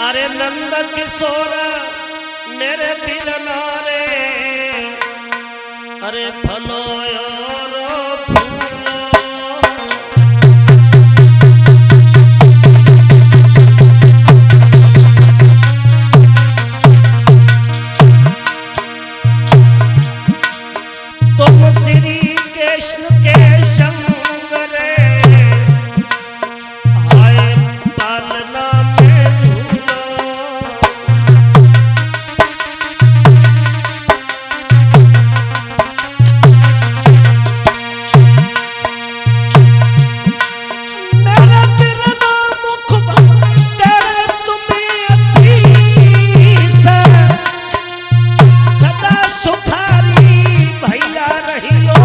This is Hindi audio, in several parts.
अरे नंद किशोर मेरे बिरनारे, अरे फलो और फूलो, तुम श्री कृष्ण के संग रे, हाय पालना में झूलो। मेरा बिरना मुख तेरे तुम्हें आशीष, सदा सुखारी भैया रहियो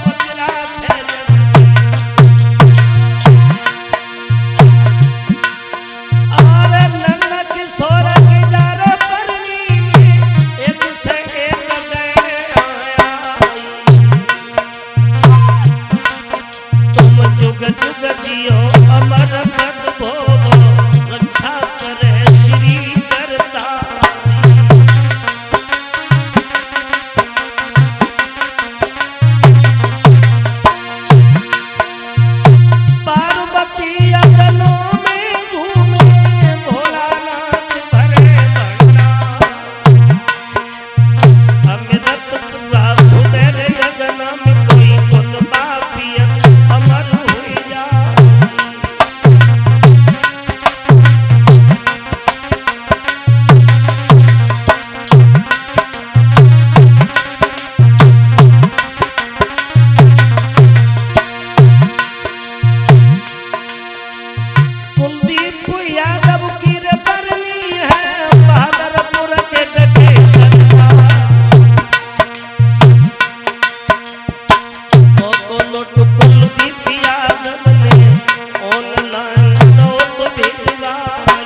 पतला खेल। अरे नन्ना किशोर की जारे परनी में एक से एक गए आया, तुम जुग जुग जियो अमर पद भोगो, रक्षा करे श्री करता। पार्वती अगनों में घूमे, भोलानाथ भरे भंडार, अमृत पूरा भुदर यगन में कोई कुल पापियत अमर हुई जा। कुलदीप यादव की रे बरनी है, बहादुरपुर के डगे सरदार। सौ को नोट कुलदीप यादव ने ऑनलाइन नोट भिजवाई।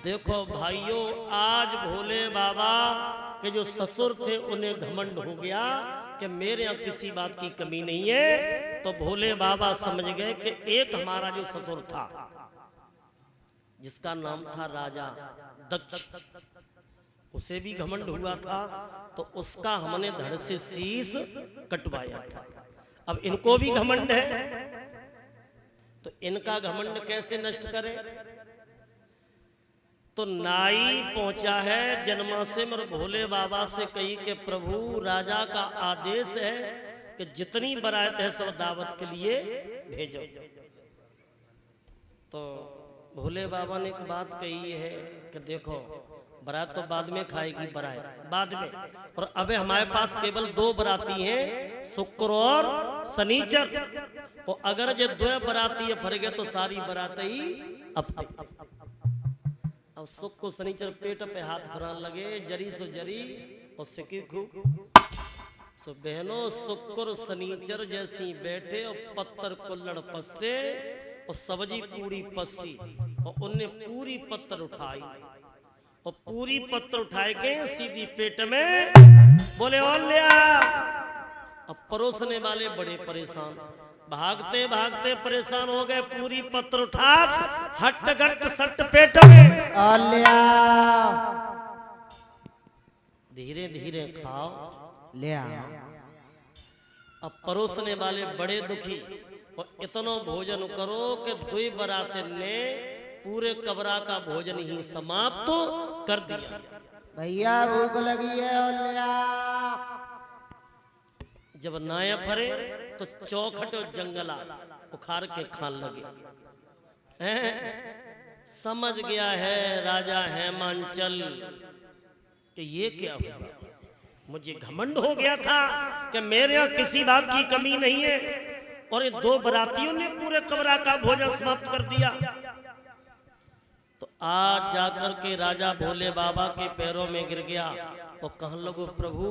देखो भाइयों, आज भोले बाबा के जो ससुर थे उन्हें घमंड हो गया कि मेरे यहाँ किसी बात की कमी नहीं है। तो भोले बाबा समझ गए कि एक हमारा जो ससुर था जिसका नाम था राजा दक्ष, उसे भी घमंड हुआ था, तो उसका हमने धड़ से शीश कटवाया था। अब इनको भी घमंड है, तो इनका घमंड कैसे नष्ट करें? तो नाई पहुंचा है जन्माशय में भोले बाबा से कही कि प्रभु राजा का आदेश है कि जितनी बारात है सब दावत के लिए भेजो। तो भोले बाबा ने एक बात कही है कि देखो बारात तो बाद में खाएगी, बारात बाद में, और अबे हमारे पास केवल दो बराती हैं, शुक्र और शनिचर। और अगर ये दो बराती फर गए तो सारी बारात ही अपनी। अब सुख को शनिचर पेट पे हाथ फरान लगे, जरी सो जरी और सिकी खूब। सो बहनों, शुक्र शनिचर जैसी बैठे और पत्थर कुल्लड़ पस्से और सब्जी पूरी पस्सी, और उनने पूरी पत्थर उठाई और पूरी पत्थर उठाए के सीधी पेट में बोले और ले आ। अब परोसने वाले बड़े परेशान, भागते भागते परेशान हो गए, पूरी पत्थर उठा हट गट सट पेट में और ले आओ, धीरे धीरे खाओ, ले आओ। अब परोसने वाले बड़े दुखी, और इतना भोजन करो कि दुई बराते ने पूरे कबरा का भोजन ही समाप्त कर दिया। भैया भूख लगी है और ले आओ। जब नाया फरे तो चौखट और जंगला उखाड़ के खान लगे। समझ गया है राजा हेमांचल कि ये क्या हुआ, मुझे घमंड हो गया था कि मेरे यहाँ किसी बात की कमी नहीं है, और ये दो बरातियों ने पूरे कबरा का भोजन समाप्त कर दिया। तो आज जाकर के राजा भोले बाबा के पैरों में गिर गया और कहने लगो प्रभु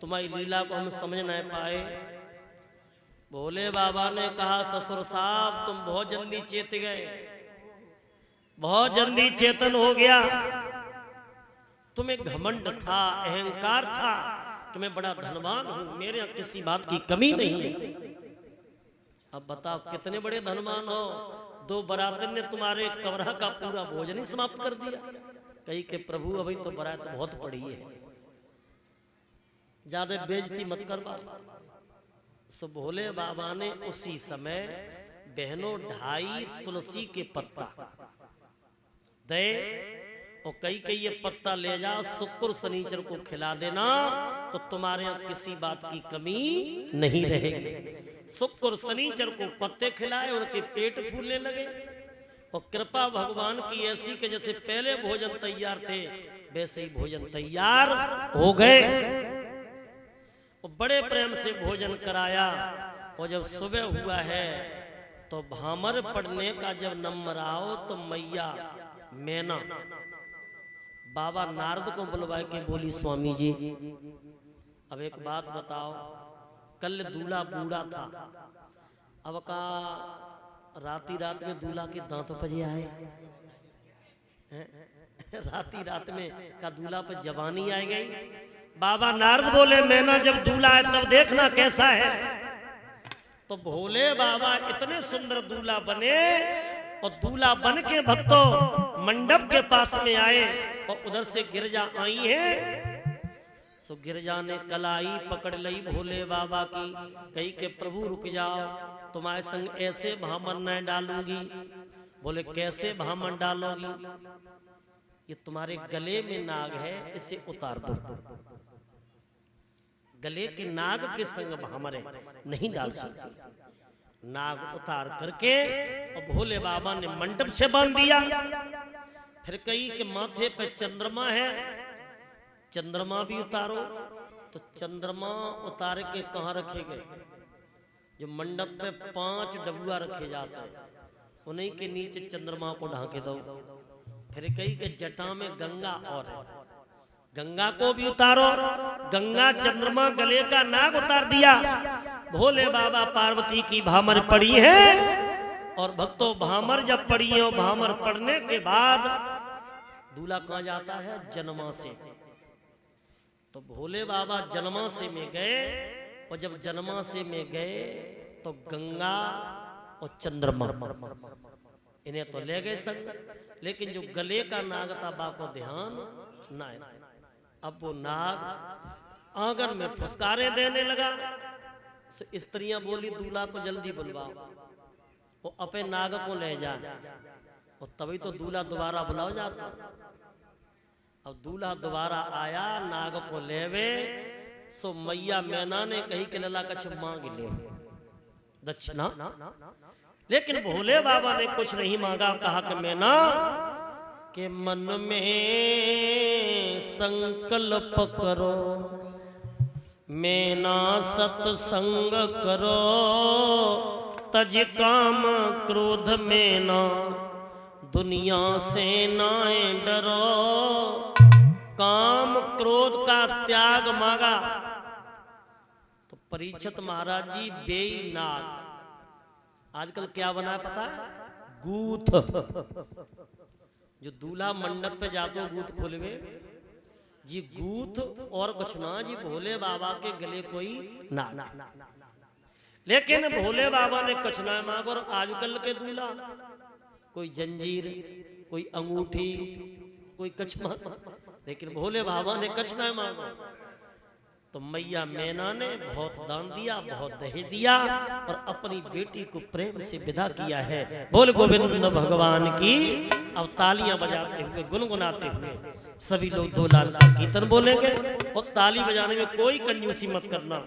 तुम्हारी लीला को हम समझ नहीं पाए। भोले बाबा ने कहा ससुर साहब तुम बहुत जल्दी चेत गए, बहुत जल्दी चेतन हो गया। तुम्हें घमंड था, अहंकार था कि मैं बड़ा धनवान हूं, मेरे यहाँ किसी बात की कमी नहीं है। अब बताओ कितने बड़े धनवान हो, 2 बरातन ने तुम्हारे कमरा का पूरा भोजन ही समाप्त कर दिया। कही के प्रभु अभी तो बारात बहुत पड़ी है, ज्यादा बेइज्जती मत करवा। सो भोले बाबा ने उसी समय बहनों 2.5 तुलसी के पत्ता दे और कई ये पत्ता ले जा, शुक्र शनिचर को खिला देना तो तुम्हारे यहाँ किसी बात की कमी नहीं रहेगी। शुक्र शनिचर को पत्ते खिलाए, उनके पेट फूलने लगे और कृपा भगवान की ऐसी कि जैसे पहले भोजन तैयार थे वैसे ही भोजन तैयार हो गए और बड़े प्रेम से भोजन कराया। और जब सुबह हुआ है तो भामर पड़ने का जब नंबर आओ तो मैया मैना बाबा नारद को बुलवा के बोली, स्वामी जी अब एक बात बताओ, कल दूल्हा बूढ़ा था, अब का रात में दूल्हा के दांतों पर आए रात में का दूल्हा पर जवानी आ गई। बाबा नारद बोले, मैना जब दूल्हा है तब देखना कैसा है। तो भोले बाबा इतने सुंदर दूल्हा बने और दूल्हा बन के भक्तों मंडप के पास में आए और उधर से गिरजा आई है। सो गिरजा ने कलाई पकड़ ली भोले बाबा की, कही के प्रभु रुक जाओ, तुम्हारे संग ऐसे भामन न डालूंगी। बोले कैसे भामन डालोगी? ये तुम्हारे गले में नाग है, इसे उतार दो। गले के नाग के संग भामरे नहीं डाल सकती। नाग उतार करके और भोले बाबा ने मंडप से बांध दिया। फिर कही के माथे पे चंद्रमा है, चंद्रमा भी उतारो। तो चंद्रमा उतार के कहाँ रखे गए? जो मंडप पे 5 डबुआ रखे जाते हैं उन्हीं के नीचे चंद्रमा को ढांके दो। फिर कही के जटा में गंगा और है, गंगा को भी उतारो। गंगा चंद्रमा गले का नाग उतार दिया। भोले बाबा पार्वती की भामर पड़ी है और भक्तों भामर जब पड़ी है और भामर पड़ने के बाद दूल्हा कहाँ जाता है? जनमासे। तो भोले बाबा जनमासे में गए और जब जनमासे में गए तो गंगा और चंद्रमा इन्हें तो ले गए संग, लेकिन जो गले का नाग था बाप को ध्यान ना है। अब वो नाग आंगन में फुसकारे देने लगा। स्त्रियां बोली दूल्हा को जल्दी बुलवाओ, वो अपने नाग को ले जाए और तभी तो दूल्हा दोबारा बुलाओ जाता। अब दूल्हा दोबारा आया, नाग को लेवे। सो मैया मैना ने कही के लला कछ मांग ले दक्षिणा, लेकिन भोले बाबा ने कुछ नहीं मांगा। कहा कि मैना के मन में संकल्प करो, मैना सत्संग करो, तज काम क्रोध में ना दुनिया से नाए डरो। काम क्रोध का त्याग मांगा तो परीक्षित महाराज जी बेई नाग, आजकल क्या बना है पता है? गूथ। जो दूल्हा मंडप पे जातो गूथ खोलवे जी, गूथ और कुछ ना जी, भोले बाबा के गले कोई नाग। लेकिन भोले बाबा ने कुछ ना मांगो। और आजकल के दूल्हा कोई जंजीर, कोई अंगूठी, कोई कछ मांगो, लेकिन भोले बाबा ने कछ ना मांगो। तो मैया मैना ने बहुत दान दिया, बहुत दहेज दिया और अपनी बेटी को प्रेम से विदा किया है। बोल गोविंद भगवान की। अब तालियां बजाते हुए गुनगुनाते हुए सभी लोग 2 लाल का कीर्तन बोलेंगे और ताली बजाने में कोई कंजूसी मत करना।